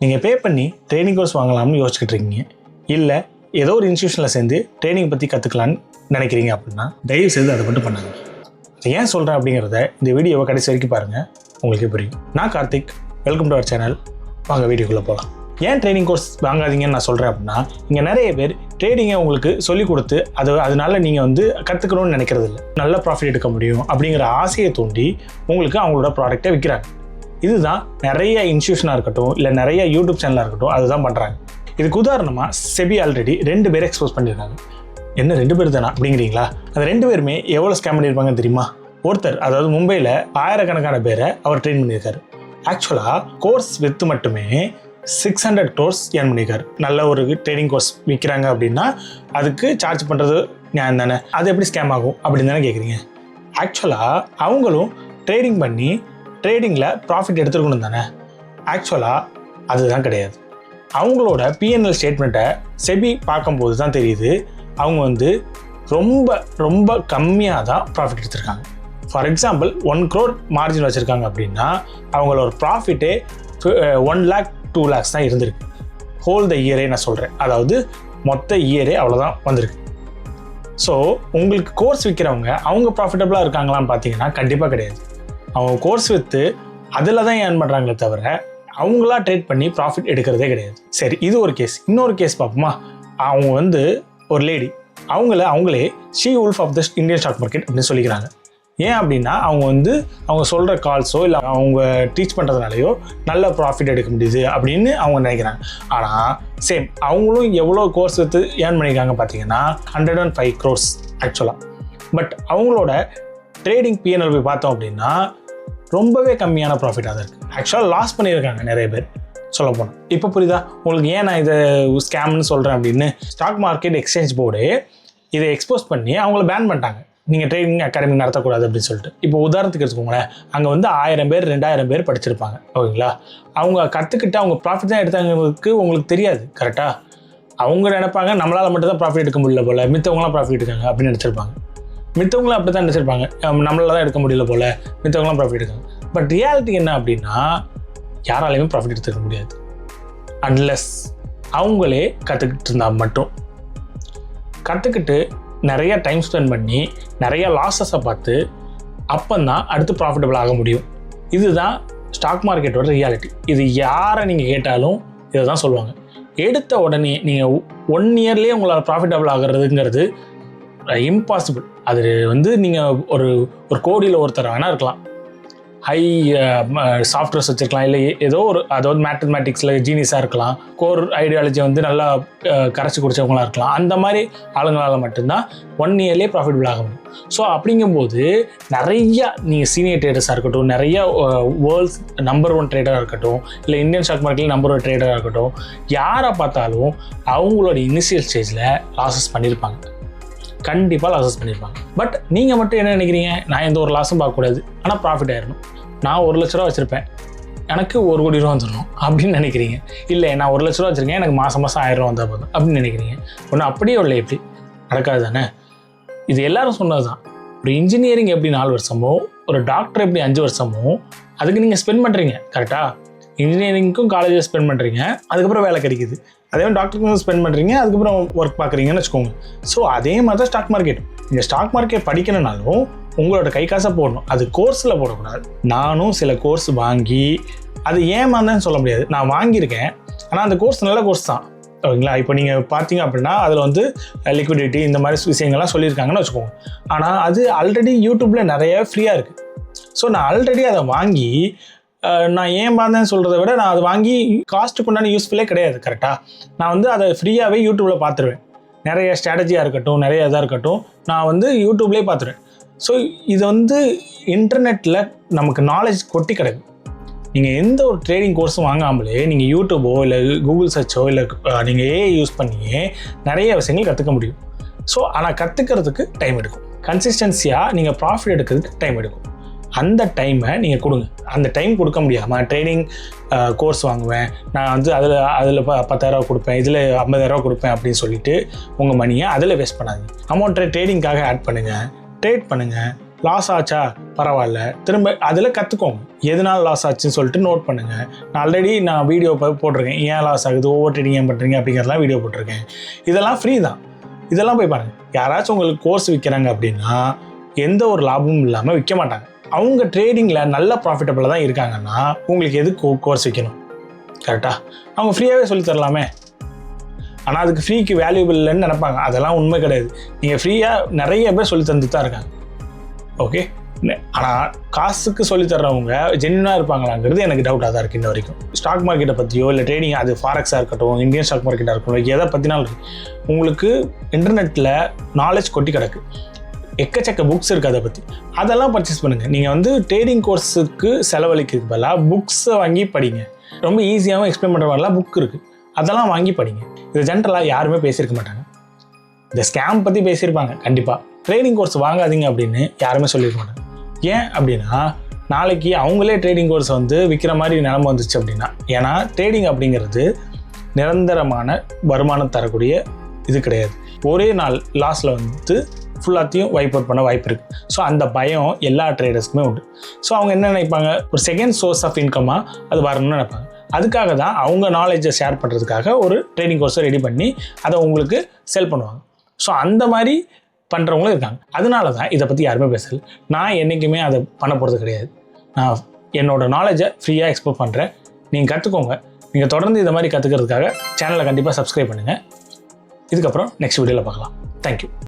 நீங்கள் பே பண்ணி training course வாங்கலாம்னு யோசிச்சுட்டு இருக்கீங்க, இல்லை ஏதோ ஒரு இன்ஸ்டியூஷனில் சேர்ந்து ட்ரைனிங் பற்றி கற்றுக்கலான்னு நினைக்கிறீங்க அப்படின்னா தயவு செய்து அதை மட்டும் பண்ணாங்க. அதை ஏன் சொல்கிறேன் அப்படிங்கிறத இந்த வீடியோவை கடைசி வரைக்கும் பாருங்கள், உங்களுக்கே புரியும். நான் Karthik, welcome to our channel. வாங்க வீடியோக்குள்ளே போகலாம். ஏன் ட்ரைனிங் கோர்ஸ் வாங்காதீங்கன்னு நான் சொல்கிறேன் அப்படின்னா, இங்கே நிறைய பேர் ட்ரேடிங்கை உங்களுக்கு சொல்லிக் கொடுத்து அதனால நீங்கள் கற்றுக்கணும்னு நினைக்கிறது இல்லை. நல்ல ப்ராஃபிட் எடுக்க முடியும் அப்படிங்கிற ஆசையை தூண்டி உங்களுக்கு அவங்களோட ப்ராடக்டை விற்கிறாங்க. இதுதான் நிறைய இன்ஸ்டியூஷனாக இருக்கட்டும், இல்லை நிறைய யூடியூப் சேனலாக இருக்கட்டும், அதுதான் பண்ணுறாங்க. இதுக்கு உதாரணமாக செபி ஆல்ரெடி 2 பேர் எக்ஸ்போஸ் பண்ணியிருக்காங்க. என்ன 2 பேர் தானா அப்படிங்கிறீங்களா? அந்த 2 பேருமே எவ்வளோ ஸ்கேம் பண்ணியிருப்பாங்கன்னு தெரியுமா? ஒருத்தர், அதாவது மும்பையில் ஆயிரக்கணக்கான பேரை அவர் ட்ரெயின் பண்ணியிருக்காரு. ஆக்சுவலாக கோர்ஸ் வித்து மட்டுமே 600 crores ஏர்ன் பண்ணியிருக்காரு. நல்ல ஒரு ட்ரேடிங் கோர்ஸ் விற்கிறாங்க அப்படின்னா அதுக்கு சார்ஜ் பண்ணுறது நியாயம் தானே? அது எப்படி ஸ்கேம் ஆகும் அப்படின்னு தானே கேட்குறீங்க? ஆக்சுவலாக அவங்களும் ட்ரேடிங் பண்ணி ட்ரேடிங்கில் ப்ராஃபிட் எடுத்துருக்கணும் தானே? ஆக்சுவலாக அதுதான் கிடையாது. அவங்களோட பிஎன்எல் ஸ்டேட்மெண்ட்டை செபி பார்க்கும்போது தான் தெரியுது, அவங்க ரொம்ப ரொம்ப கம்மியாக தான் ப்ராஃபிட் எடுத்திருக்காங்க. ஃபார் எக்ஸாம்பிள் 1 crore மார்ஜின் வச்சுருக்காங்க அப்படின்னா அவங்களோட ப்ராஃபிட்டே 1 lakh 2 lakhs தான் இருந்திருக்கு. ஹோல் த இயரே நான் சொல்கிறேன், அதாவது மொத்த இயரே அவ்வளோதான் வந்திருக்கு. ஸோ உங்களுக்கு கோர்ஸ் விற்கிறவங்க அவங்க ப்ராஃபிட்டபுளாக இருக்காங்களான்னு பார்த்தீங்கன்னா கண்டிப்பாக கிடையாது. அவங்க கோர்ஸ் விற்று அதில் தான் ஏர்ன் பண்ணுறாங்களே தவிர அவங்களா ட்ரேட் பண்ணி ப்ராஃபிட் எடுக்கிறதே கிடையாது. சரி, இது ஒரு கேஸ். இன்னொரு கேஸ் பார்ப்போமா? அவங்க ஒரு லேடி, அவங்களே she wolf of the Indian stock market அப்படின்னு சொல்லிக்கிறாங்க. ஏன் அப்படின்னா அவங்க சொல்கிற கால்ஸோ இல்லை அவங்க டீச் பண்ணுறதுனாலையோ நல்ல ப்ராஃபிட் எடுக்க முடியுது அப்படின்னு அவங்க நினைக்கிறாங்க. ஆனால் சேம் அவங்களும் எவ்வளோ கோர்ஸ் எடுத்து ஏர்ன் பண்ணியிருக்காங்க பார்த்தீங்கன்னா 105 crores ஆக்சுவலாக. பட் அவங்களோட ட்ரேடிங் பிஎன்எல் போய் பார்த்தோம் அப்படின்னா ரொம்பவே கம்மியான ப்ராஃபிட்டாக தான் இருக்குது. ஆக்சுவலாக லாஸ் பண்ணியிருக்காங்க நிறைய பேர் சொல்ல போனால். இப்போ புரியுதா உங்களுக்கு ஏன் நான் இதை ஸ்கேம்னு சொல்கிறேன் அப்படின்னு? ஸ்டாக் மார்க்கெட் எக்ஸ்சேஞ்ச் போர்டு இதை எக்ஸ்போஸ் பண்ணி அவங்கள பேன் பண்ணிட்டாங்க. நீங்கள் ட்ரேடிங் அகாடமி நடத்தக்கூடாது அப்படின்னு சொல்லிட்டு. இப்போ உதாரணத்துக்கு எடுத்துக்கோங்களேன், அங்கே 1000 பேர் 2000 பேர் படிச்சிருப்பாங்க, ஓகேங்களா? அவங்க கற்றுக்கிட்டு அவங்க ப்ராஃபிட் தான் எடுத்தாங்களுக்கு உங்களுக்கு தெரியாது. கரெக்டாக அவங்க நினைப்பாங்க நம்மளால் மட்டும் தான் ப்ராஃபிட் எடுக்க முடியல போல், மித்தவங்களாம் ப்ராஃபிட் எடுக்காங்க அப்படின்னு நினச்சிருப்பாங்க. மித்தவங்களும் அப்படி தான் நினச்சிருப்பாங்க, நம்மளால தான் எடுக்க முடியல போல், மித்தவங்களாம் ப்ராஃபிட் எடுக்காங்க. பட் ரியாலிட்டி என்ன அப்படின்னா யாராலையுமே ப்ராஃபிட் எடுத்துக்க முடியாது அன்லெஸ் அவங்களே கற்றுக்கிட்டு இருந்தால் மட்டும். கற்றுக்கிட்டு நிறைய டைம் ஸ்பெண்ட் பண்ணி நிறைய லாஸஸை பார்த்து அப்போதான் அடுத்து ப்ராஃபிட்டபிள் ஆக முடியும். இதுதான் ஸ்டாக் மார்க்கெட்டோட ரியாலிட்டி. இது யாரை நீங்கள் கேட்டாலும் இதை தான் சொல்லுவாங்க. எடுத்த உடனே நீங்கள் 1 yearலேயே உங்களால் ப்ராஃபிட்டபிள் ஆகிறதுங்கிறது இம்பாசிபிள். அது நீங்கள் ஒரு கோடியில் ஒருத்தர் வேணால் இருக்கலாம், ஹை சாஃப்ட்வேர்ஸ் வச்சுருக்கலாம், இல்லை அதாவது மேத்தமேட்டிக்ஸில் ஜீனியஸாக இருக்கலாம், கோர் ஐடியாலஜி நல்லா கரைச்சி குடிச்சவங்களாக இருக்கலாம். அந்த மாதிரி ஆளுங்களால் மட்டும்தான் 1 yearலேயே ப்ராஃபிட்டபிள் ஆக முடியும். ஸோ அப்படிங்கும்போது நிறையா நீங்கள் சீனியர் ட்ரேடர்ஸாக இருக்கட்டும், நிறைய வேர்ல்ட்ஸ் நம்பர் 1 ட்ரேடராக இருக்கட்டும், இல்லை இந்தியன் ஸ்டாக் மார்க்கெட்டில் நம்பர் 1 ட்ரேடராக இருக்கட்டும், யாரை பார்த்தாலும் அவங்களோட இனிஷியல் ஸ்டேஜில் லாஸஸ் பண்ணியிருப்பாங்க, கண்டிப்பாக லாஸஸ் பண்ணியிருப்பாங்க. பட் நீங்கள் மட்டும் என்ன நினைக்கிறீங்க? நான் எந்த ஒரு லாஸும் பார்க்கக்கூடாது, ஆனால் ப்ராஃபிட் ஆயிடணும். நான் 1 லட்ச ரூபா வச்சுருப்பேன், எனக்கு 1 கோடி ரூபா வந்துடணும் அப்படின்னு நினைக்கிறீங்க. இல்லை நான் 1 லட்ச ரூபா வச்சுருக்கேன், எனக்கு மாதம் 1000 ரூபா வந்தால் போதும் அப்படின்னு நினைக்கிறீங்க. ஒன்று அப்படியே இல்லை, எப்படி நடக்காது தானே? இது எல்லாரும் சொன்னது தான். ஒரு இன்ஜினியரிங் எப்படி 4 வருஷமோ, ஒரு டாக்டர் எப்படி 5 வருஷமோ அதுக்கு நீங்கள் ஸ்பெண்ட் பண்ணுறீங்க. கரெக்டாக இன்ஜினியரிங்க்கும் காலேஜில் ஸ்பெண்ட் பண்ணுறீங்க, அதுக்கப்புறம் வேலை கிடைக்குது. அதே மாதிரி டாக்டருக்கும் ஸ்பெண்ட் பண்ணுறீங்க, அதுக்கப்புறம் ஒர்க் பார்க்குறீங்கன்னு வச்சுக்கோங்க. ஸோ அதே மாதிரி தான் ஸ்டாக் மார்க்கெட். நீங்கள் ஸ்டாக் மார்க்கெட் படிக்கணும்னாலும் உங்களோட கை காசை போடணும், அது கோர்ஸில் போடக்கூடாது. நானும் சில கோர்ஸ் வாங்கி அது ஏமாந்தேன்னு சொல்ல முடியாது, நான் வாங்கியிருக்கேன். ஆனால் அந்த கோர்ஸ் நல்ல கோர்ஸ் தான், ஓகேங்களா? இப்போ நீங்கள் பார்த்தீங்க அப்படின்னா அதில் லிக்விடிட்டி இந்த மாதிரி விஷயங்கள்லாம் சொல்லியிருக்காங்கன்னு வச்சுக்கோங்க. ஆனால் அது ஆல்ரெடி யூடியூப்பில் நிறைய ஃப்ரீயாக இருக்குது. ஸோ நான் ஆல்ரெடி அதை வாங்கி நான் ஏன் பார்த்தேன்னு சொல்கிறத விட நான் அதை வாங்கி காஸ்ட்டுக்கு உண்டான யூஸ்ஃபுல்லே கிடையாது. கரெக்டாக நான் அதை ஃப்ரீயாகவே யூடியூப்பில் பார்த்துருவேன். நிறைய ஸ்ட்ராட்டஜியாக இருக்கட்டும், நிறைய இதாக இருக்கட்டும், நான் யூடியூப்லேயே பார்த்துருவேன். ஸோ இது இன்டர்நெட்டில் நமக்கு நாலேஜ் கொட்டி கிடக்கு. நீங்கள் எந்த ஒரு ட்ரேடிங் கோர்ஸும் வாங்காமலே நீங்கள் யூடியூபோ இல்லை கூகுள் சர்ச்சோ இல்லை நீங்கள் ஏஐ யூஸ் பண்ணியே நிறைய விஷயங்கள் கற்றுக்க முடியும். ஸோ ஆனால் கற்றுக்கிறதுக்கு டைம் எடுக்கும். கன்சிஸ்டன்சியாக நீங்கள் ப்ராஃபிட் எடுக்கிறதுக்கு டைம் எடுக்கும். அந்த டைமை நீங்கள் கொடுங்க. அந்த டைம் கொடுக்க முடியாமல் ட்ரைனிங் கோர்ஸ் வாங்குவேன், நான் அதில் 10,000 கொடுப்பேன், இதில் 50,000 கொடுப்பேன் அப்படின்னு சொல்லிட்டு உங்கள் மணியை அதில் வேஸ்ட் பண்ணாதீங்க. அமௌண்ட்டை ட்ரேடிங்காக ஆட் பண்ணுங்கள், ட்ரேட் பண்ணுங்கள், லாஸ் ஆச்சா பரவாயில்ல, திரும்ப அதில் கற்றுக்கோங்க. எதனால் லாஸ் ஆச்சுன்னு சொல்லிட்டு நோட் பண்ணுங்கள். நான் வீடியோ போட்டிருக்கேன், ஏன் லாஸ் ஆகுது, ஓவர் ட்ரேடிங் ஏன் பண்ணுறீங்க அப்படிங்கிறதெல்லாம் வீடியோ போட்டிருக்கேன். இதெல்லாம் ஃப்ரீ தான், இதெல்லாம் போய் பாருங்கள். யாராச்சும் உங்களுக்கு கோர்ஸ் விற்கிறாங்க அப்படின்னா எந்த ஒரு லாபமும் இல்லாமல் விற்க மாட்டாங்க. அவங்க ட்ரேடிங்கில் நல்ல ப்ராஃபிட்டபிளாக தான் இருக்காங்கன்னா உங்களுக்கு எது கோர்ஸ் விற்கணும்? கரெக்டாக அவங்க ஃப்ரீயாகவே சொல்லித்தரலாமே. ஆனால் அதுக்கு ஃப்ரீக்கு வேல்யூபிள் இல்லைன்னு நினைப்பாங்க. அதெல்லாம் உண்மை கிடையாது. நீங்கள் ஃப்ரீயாக நிறைய பேர் சொல்லி தந்துட்டு தான் இருக்காங்க. ஓகே, ஆனால் காசுக்கு சொல்லித்தர்றவங்க ஜென்யூனாக இருப்பாங்களாங்கிறது எனக்கு டவுட்டாக தான் இருக்குது இன்ன வரைக்கும். ஸ்டாக் மார்க்கெட்டை பற்றியோ இல்லை ட்ரேடிங், அது ஃபாரெக்ஸாக இருக்கட்டும், இந்தியன் ஸ்டாக் மார்க்கெட்டாக இருக்கட்டும், எதை பற்றினாலும் உங்களுக்கு இன்டர்நெட்டில் நாலேஜ் கொட்டி கிடக்கு. எக்கச்சக்க புக்ஸ் இருக்குது அதை பற்றி. அதெல்லாம் பர்ச்சேஸ் பண்ணுங்கள். நீங்கள் ட்ரேடிங் கோர்ஸுக்கு செலவழிக்கிறதுக்கு பதிலாக புக்ஸை வாங்கி படிங்க. ரொம்ப ஈஸியாகவும் எக்ஸ்பிளைன் பண்ணுற மாதிரிலாம் புக் இருக்குது, அதெல்லாம் வாங்கி படிங்க. இது ஜென்ரலாக யாருமே பேசியிருக்க மாட்டாங்க. இந்த ஸ்கேம் பற்றி பேசியிருப்பாங்க கண்டிப்பாக. ட்ரேடிங் கோர்ஸ் வாங்காதீங்க அப்படின்னு யாருமே சொல்லியிருக்க மாட்டாங்க. ஏன் அப்படின்னா நாளைக்கு அவங்களே ட்ரேடிங் கோர்ஸ் விற்கிற மாதிரி நிலைமை வந்துச்சு அப்படின்னா. ஏன்னா ட்ரேடிங் அப்படிங்கிறது நிரந்தரமான வருமானம் தரக்கூடிய இது கிடையாது. ஒரே நாள் லாஸில் ஃபுல்லாத்தையும் வைப் அவுட் பண்ண வாய்ப்பு இருக்குது. ஸோ அந்த பயம் எல்லா ட்ரேடர்ஸ்க்குமே உண்டு. ஸோ அவங்க என்ன நினைப்பாங்க, ஒரு செகண்ட் சோர்ஸ் ஆஃப் இன்கமாக அது வரணும்னு நினைப்பாங்க. அதுக்காக தான் அவங்க நாலேஜை ஷேர் பண்ணுறதுக்காக ஒரு ட்ரேடிங் கோர்ஸை ரெடி பண்ணி அதை உங்களுக்கு செல் பண்ணுவாங்க. ஸோ அந்த மாதிரி பண்ணுறவங்களும் இருக்காங்க. அதனால தான் இதை பற்றி யாருமே பேசலை. நான் என்றைக்குமே அதை பண்ண போகிறது கிடையாது. நான் என்னோடய நாலேஜை ஃப்ரீயாக எக்ஸ்ப்ளோர் பண்ணுறேன். நீங்கள் கற்றுக்கோங்க. நீங்கள் தொடர்ந்து இதை மாதிரி கற்றுக்கிறதுக்காக சேனலை கண்டிப்பாக சப்ஸ்கிரைப் பண்ணுங்கள். இதுக்கப்புறம் நெக்ஸ்ட் வீடியோவில் பார்க்கலாம். தேங்க்யூ.